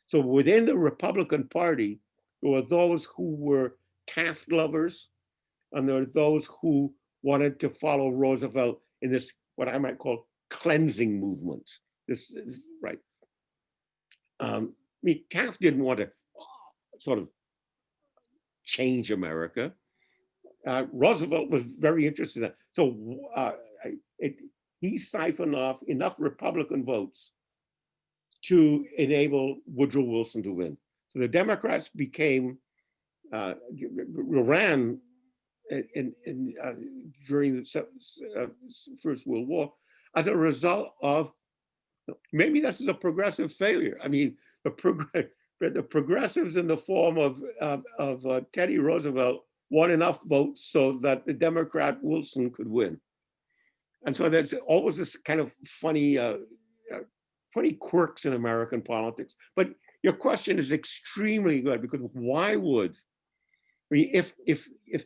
So within the Republican Party, there were those who were Taft lovers, and there were those who wanted to follow Roosevelt in this, what I might call, cleansing movement. This is right. Taft didn't want to sort of change America. Roosevelt was very interested in that. So he siphoned off enough Republican votes to enable Woodrow Wilson to win. So the Democrats ran during the First World War as a result of, maybe this is a progressive failure. I mean, the progressives in the form of Teddy Roosevelt won enough votes so that the Democrat Wilson could win. And so there's always this kind of funny quirks in American politics. But your question is extremely good, because why would, if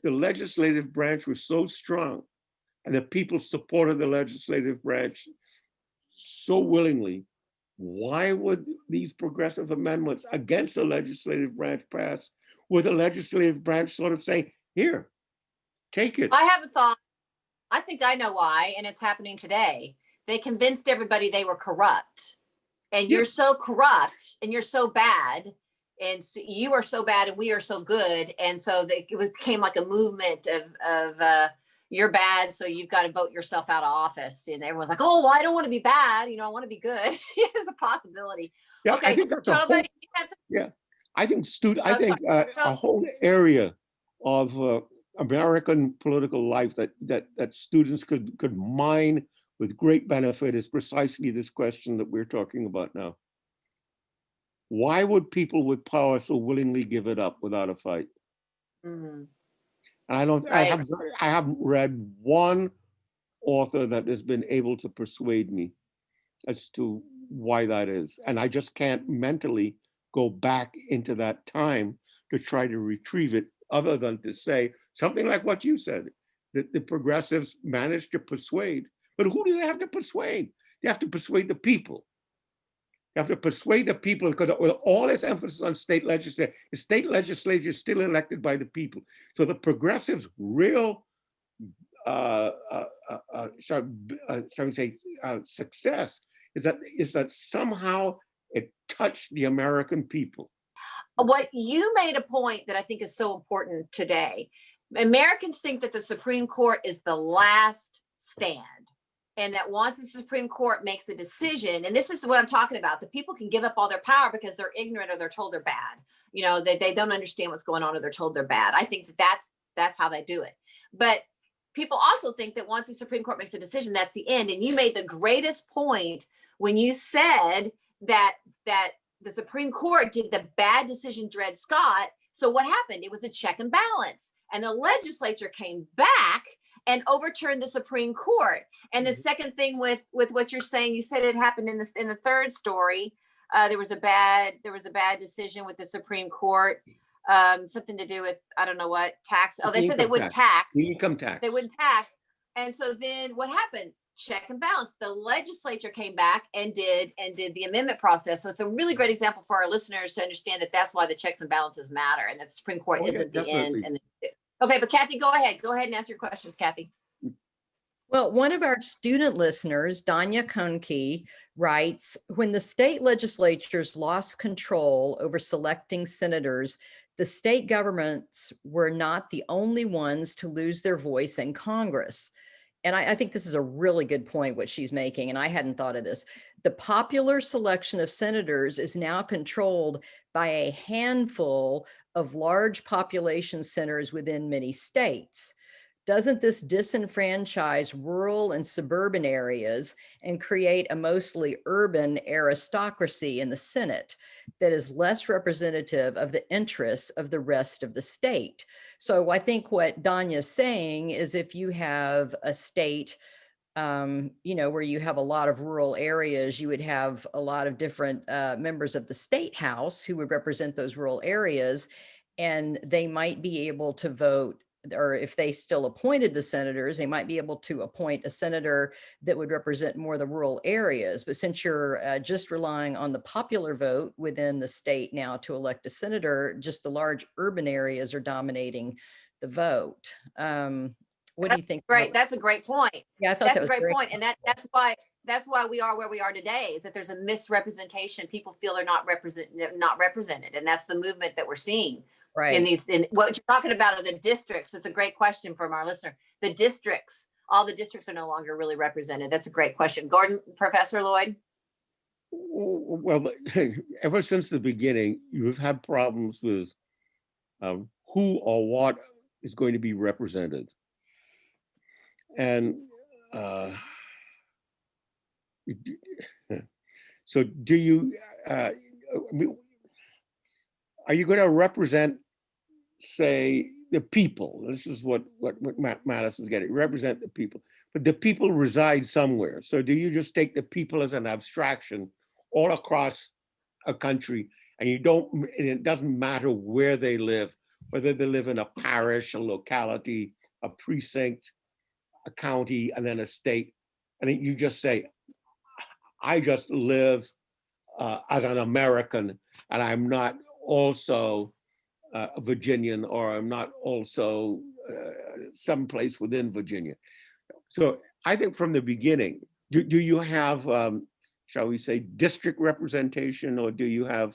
the legislative branch was so strong and the people supported the legislative branch so willingly, why would these progressive amendments against the legislative branch pass with the legislative branch sort of saying, here, take it? I have a thought. I think I know why, and it's happening today. They convinced everybody they were corrupt. And you're so corrupt, and you're so bad, and so you are so bad, and we are so good. And so it became like a movement of you're bad, so you've got to vote yourself out of office. And everyone's like, oh, well, I don't want to be bad. I want to be good. It's a possibility. Yeah, okay, I think that's Tova, I think a whole area of American political life that students could mine with great benefit is precisely this question that we're talking about now. Why would people with power so willingly give it up without a fight? Mm-hmm. And I haven't read one author that has been able to persuade me as to why that is. And I just can't mentally go back into that time to try to retrieve it, other than to say something like what you said, that the progressives managed to persuade. But who do they have to persuade? They have to persuade the people. You have to persuade the people, because with all this emphasis on state legislature, the state legislature is still elected by the people. So the progressives' real, shall we say, success is that somehow it touched the American people. What you made a point that I think is so important today. Americans think that the Supreme Court is the last stand. And that once the Supreme Court makes a decision, and this is what I'm talking about, the people can give up all their power because they're ignorant or they're told they're bad. They don't understand what's going on, or they're told they're bad. I think that's how they do it. But people also think that once the Supreme Court makes a decision, that's the end. And you made the greatest point when you said that the Supreme Court did the bad decision, Dred Scott. So what happened? It was a check and balance. And the legislature came back and overturned the Supreme Court. And the second thing with what you're saying, you said it happened in the third story. There was a bad decision with the Supreme Court. something to do with, I don't know what, tax. Oh, they The said they income wouldn't tax. tax. The income tax. They wouldn't tax. And so then what happened? Check and balance. The legislature came back and did the amendment process. So it's a really great example for our listeners to understand that that's why the checks and balances matter, and that the Supreme Court Oh, yeah, isn't the definitely. end. Okay, but Cathy, go ahead. Go ahead and ask your questions, Cathy. Well, one of our student listeners, Danya Konke, writes, when the state legislatures lost control over selecting senators, the state governments were not the only ones to lose their voice in Congress. And I think this is a really good point, what she's making, and I hadn't thought of this. The popular selection of senators is now controlled by a handful of large population centers within many states. Doesn't this disenfranchise rural and suburban areas and create a mostly urban aristocracy in the Senate that is less representative of the interests of the rest of the state? So I think what Danya's saying is if you have a state, where you have a lot of rural areas, you would have a lot of different members of the state house who would represent those rural areas, and they might be able to vote, or if they still appointed the senators, they might be able to appoint a senator that would represent more the rural areas. But since you're just relying on the popular vote within the state now to elect a senator, just the large urban areas are dominating the vote. What do you think? Great. That's a great point. Yeah, I thought That's that a was great point. And that's why we are where we are today, is that there's a misrepresentation. People feel they're not represented. And that's the movement that we're seeing. Right. In what you're talking about are the districts. It's a great question from our listener. The districts, all the districts are no longer really represented. That's a great question. Gordon, Professor Lloyd? Well, ever since the beginning, you've had problems with who or what is going to be represented. And so do you, are you going to represent, say, the people? This is what Madison's getting, represent the people. But the people reside somewhere. So do you just take the people as an abstraction all across a country, and it doesn't matter where they live, whether they live in a parish, a locality, a precinct, a county, and then a state, and then you just say, I just live as an American, and I'm not also a Virginian, or I'm not also someplace within Virginia. So I think from the beginning, do you have, shall we say, district representation, or do you have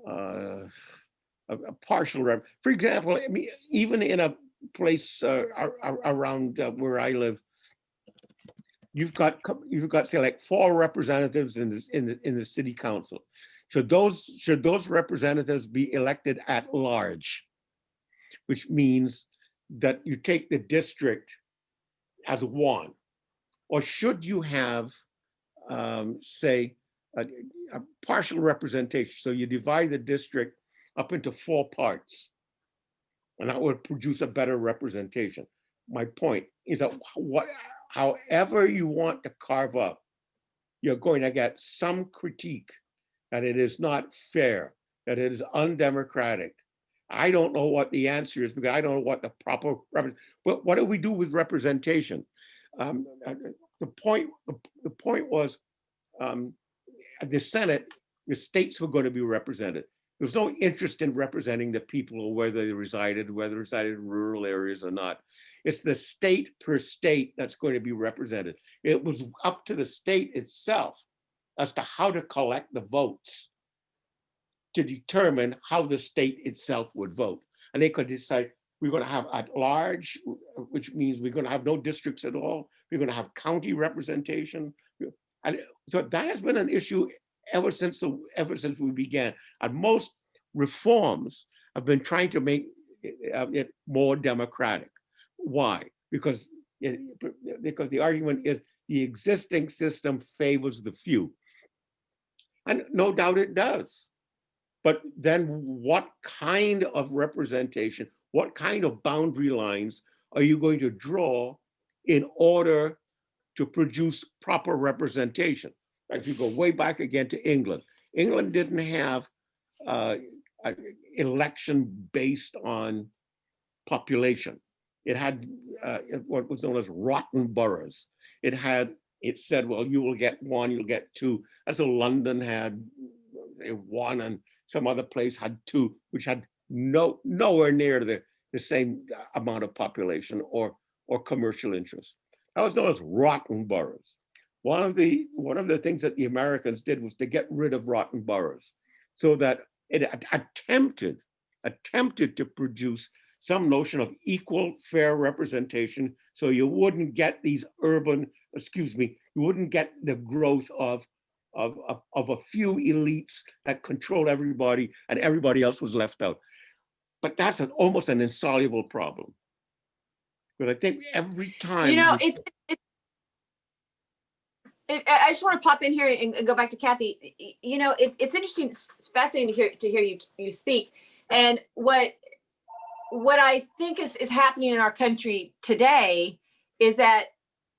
a partial for example, I mean, even in a place around where I live, you've got say like 4 representatives in the city council. Should those representatives be elected at large, which means that you take the district as one, or should you have say a partial representation? So you divide the district up into 4 parts, and that would produce a better representation. My point is that however you want to carve up, you're going to get some critique that it is not fair, that it is undemocratic. I don't know what the answer is, because I don't know what the proper, but what do we do with representation? The point was, the Senate, the states were going to be represented. There was no interest in representing the people, or whether they resided in rural areas or not. It's the state per state that's going to be represented. It was up to the state itself as to how to collect the votes to determine how the state itself would vote. And they could decide, we're going to have at large, which means we're going to have no districts at all. We're going to have county representation. And so that has been an issue ever since we began. And most reforms have been trying to make it more democratic. Why? Because the argument is the existing system favors the few. And no doubt it does. But then what kind of representation, what kind of boundary lines are you going to draw in order to produce proper representation? If you go way back again to England, England didn't have a election based on population. It had what was known as rotten boroughs. It said, well, you will get one, you'll get two. As so London had one, and some other place had two, which had nowhere near the same amount of population or commercial interest. That was known as rotten boroughs. One of the things that the Americans did was to get rid of rotten boroughs, so that it attempted to produce some notion of equal, fair representation, so you wouldn't get these you wouldn't get the growth of a few elites that control everybody and everybody else was left out. But that's almost an insoluble problem. But I think every time— You know, I just want to pop in here and go back to Cathy. You know, it's interesting. It's fascinating to hear you speak. And what I think is happening in our country today is that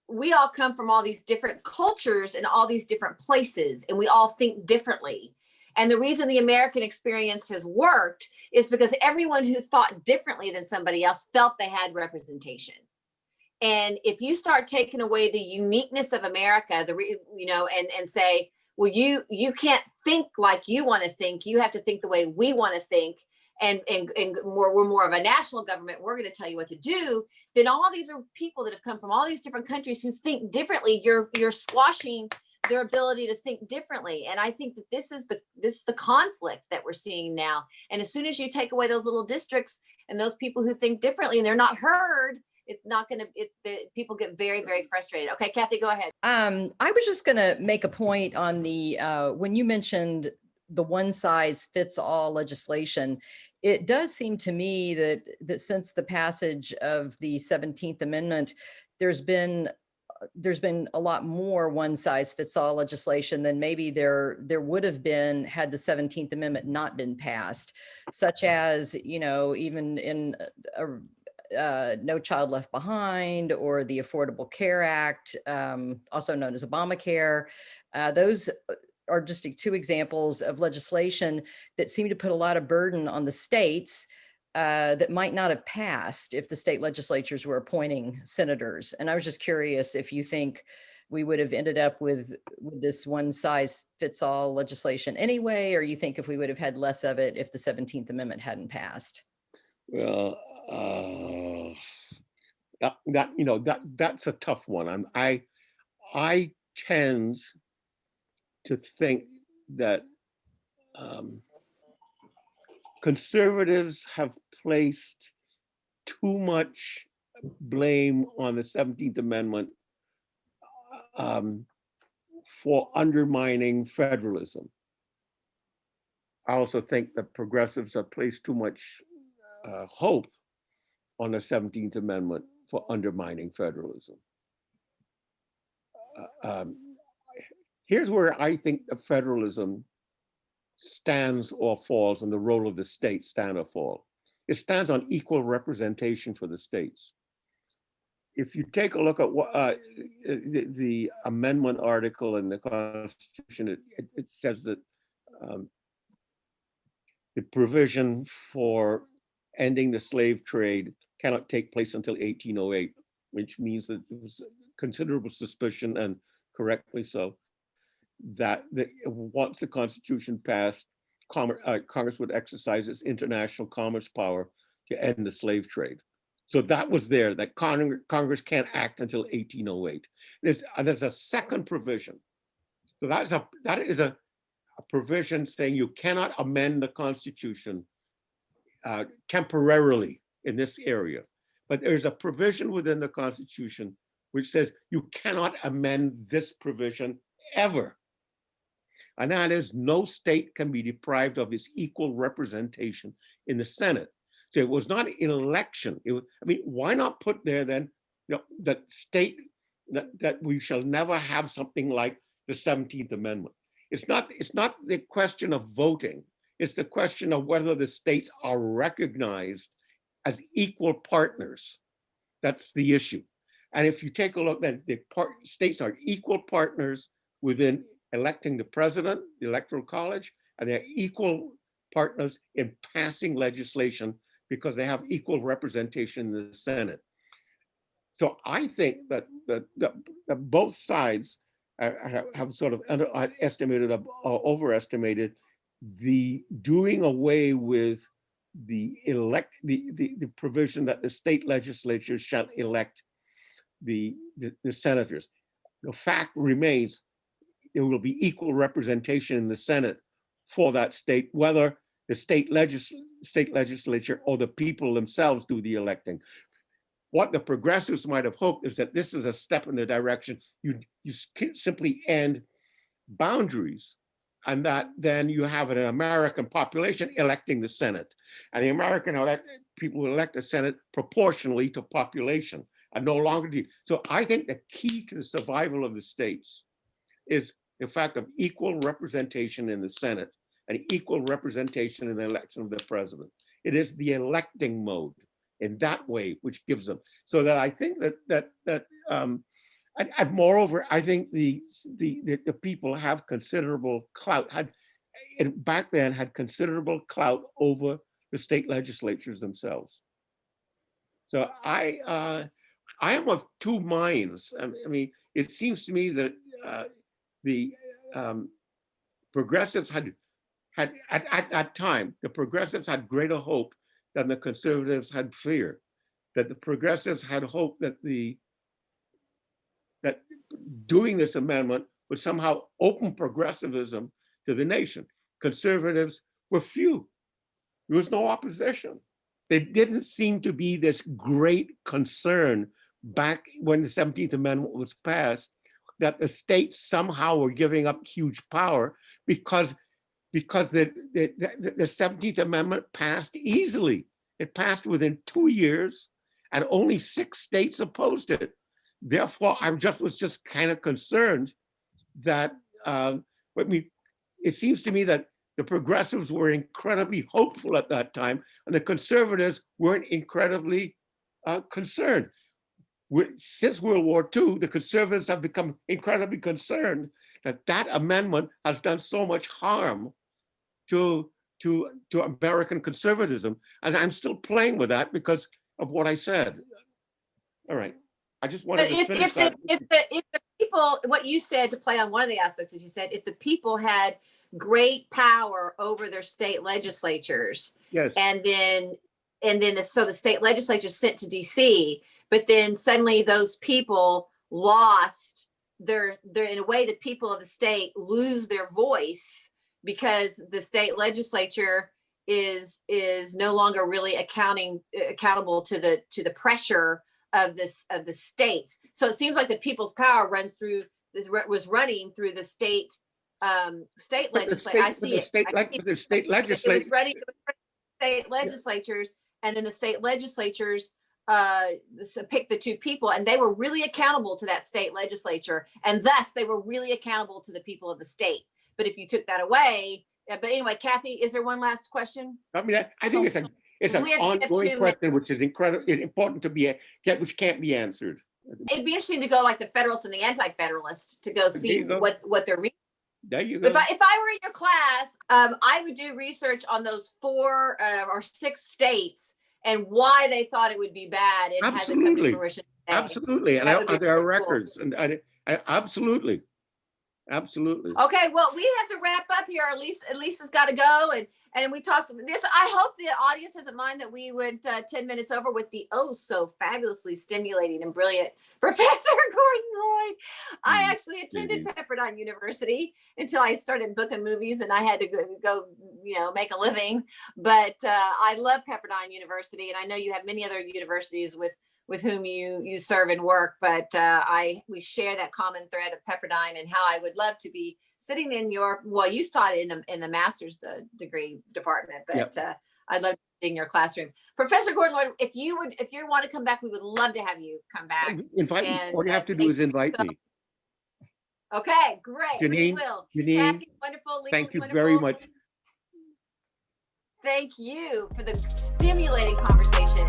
we all come from all these different cultures and all these different places, and we all think differently. And the reason the American experience has worked is because everyone who thought differently than somebody else felt they had representation. And if you start taking away the uniqueness of America, and say, well, you can't think like you want to think, you have to think the way we want to think, and we're more of a national government, we're going to tell you what to do, then all these are people that have come from all these different countries who think differently. You're squashing their ability to think differently. And I think that this is the conflict that we're seeing now. And as soon as you take away those little districts and those people who think differently and they're not heard, it's not going to, people get very, very frustrated. Okay, Cathy, go ahead. I was just going to make a point on the, when you mentioned the one size fits all legislation, it does seem to me that since the passage of the 17th Amendment, there's been a lot more one size fits all legislation than maybe there would have been had the 17th Amendment not been passed, such as, even in No Child Left Behind or the Affordable Care Act, also known as Obamacare. Those are just two examples of legislation that seem to put a lot of burden on the states that might not have passed if the state legislatures were appointing senators. And I was just curious if you think we would have ended up with this one size fits all legislation anyway, or you think if we would have had less of it if the 17th Amendment hadn't passed? Well, that's a tough one. I tend to think that conservatives have placed too much blame on the 17th Amendment for undermining federalism. I also think that progressives have placed too much hope on the 17th Amendment for undermining federalism. Here's where I think the federalism stands or falls, and the role of the state stand or fall. It stands on equal representation for the states. If you take a look at what the amendment article in the Constitution, it says that the provision for ending the slave trade cannot take place until 1808, which means that there was considerable suspicion, and correctly so, that once the Constitution passed, Congress would exercise its international commerce power to end the slave trade. So that was there, that Congress can't act until 1808. There's a second provision. So that is a provision saying you cannot amend the Constitution temporarily in this area. But there's a provision within the Constitution which says you cannot amend this provision ever. And that is, no state can be deprived of its equal representation in the Senate. So it was not an election. Why not put there then, that state that we shall never have something like the 17th Amendment. It's not the question of voting. It's the question of whether the states are recognized as equal partners. That's the issue. And if you take a look, then the states are equal partners within electing the president, the electoral college, and they're equal partners in passing legislation because they have equal representation in the Senate. So I think that both sides have sort of underestimated or overestimated the doing away with the provision that the state legislatures shall elect the senators. The fact remains there will be equal representation in the Senate for that state, whether the state legislature or the people themselves do the electing. What the progressives might have hoped is that this is a step in the direction you simply end boundaries, and that then you have an American population electing the Senate, and the American people will elect the Senate proportionally to population, and no longer do. So I think the key to the survival of the states is the fact of equal representation in the Senate and equal representation in the election of the president. It is the electing mode in that way which gives them. So that I think and moreover, I think the people have considerable clout, back then had considerable clout over the state legislatures themselves. So I am of two minds. I mean, it seems to me that the progressives had at that time, the progressives had greater hope than the conservatives had fear. That the progressives had hope that that doing this amendment would somehow open progressivism to the nation. Conservatives were few. There was no opposition. There didn't seem to be this great concern back when the 17th Amendment was passed that the states somehow were giving up huge power because the 17th Amendment passed easily. It passed within 2 years and only 6 states opposed it. Therefore, I was just kind of concerned that, it seems to me that the progressives were incredibly hopeful at that time, and the conservatives weren't incredibly concerned. Since World War II, the conservatives have become incredibly concerned that that amendment has done so much harm to American conservatism. And I'm still playing with that because of what I said. All right. I just wanted to finish that. If the people, what you said, to play on one of the aspects that you said, if the people had great power over their state legislatures, yes, and then so the state legislature sent to DC, but then suddenly those people lost their in a way, the people of the state lose their voice because the state legislature is no longer really accountable to the pressure of the states. So it seems like the people's power was running through the state legislature. I see it. The state legislatures. It was running state legislatures, and then the state legislatures picked the two people, and they were really accountable to that state legislature, and thus they were really accountable to the people of the state. But if you took that away, but anyway, Cathy, is there one last question? I mean, I think it's an ongoing question, which is important to be which can't be answered. It'd be interesting to go like the Federalists and the Anti-Federalists to go see what they're reading. There you go. If I were in your class, I would do research on those 4 or 6 states and why they thought it would be bad and hasn't come to fruition today. Absolutely, and there are records, and absolutely. Absolutely. Okay, well, we have to wrap up here. Lisa's got to go, and we talked this. I hope the audience doesn't mind that we went 10 minutes over with the so fabulously stimulating and brilliant Professor Gordon Lloyd. I actually attended Pepperdine University until I started booking movies and I had to go make a living. But I love Pepperdine University, and I know you have many other universities with whom you serve and work, but we share that common thread of Pepperdine and how I would love to be sitting in you taught it in the master's degree department, but I'd love to be in your classroom. Professor Gordon Lloyd, if you want to come back, we would love to have you come back. Invite me. All you have to do is invite me. Okay, great. Janine, we will. Janine, Cathy, wonderful. Thank you very much. Thank you for the stimulating conversation.